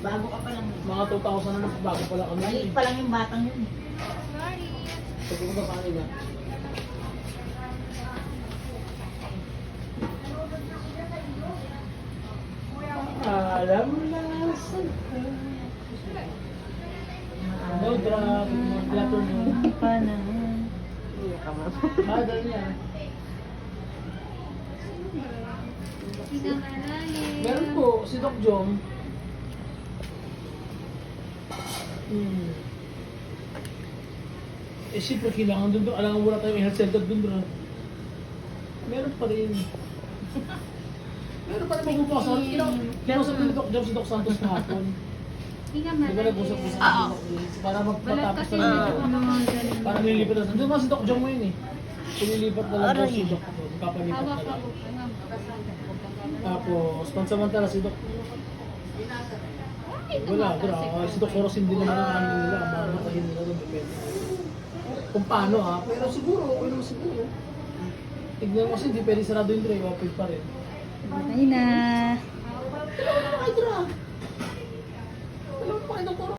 Bago ka pa lang. Mga 2,000 na bago pala kami. Maliit pa lang yung batang yun. Sorry. Pag pumunta pa kanila. Alam na sa no drop, no platter mo. Panahon. Iya ka ba? Madal niya. Pinakalalim. Meron po, si Doc Jom. Eh siyempre kailangan doon doon. Alam mo wala tayong health center doon doon. Meron pa rin. Meron pa rin magpupasan. Kinausap ni Doc Jom si Doc Santos kahapon. Hinga Di ba malalim. nag-usap-usap si Doc Jom? Para Balat magpatapos kasi na medyo lang. mga ganun. Para nilipat na. Doon nga si Doc Jom ngayon eh. Nililipat na lang daw si Doc Jom. Kapalipat Hawak na lang. ako. Tapos, pansamantala si Doc. Wala, si Doc Soros hindi naman ang ano nila. Ang mga matahin nila doon. Depende. Kung paano ha. Pero siguro, okay naman siguro. Tignan mo kasi hindi pwede sarado yung tray. Wapit pa rin. Bye na.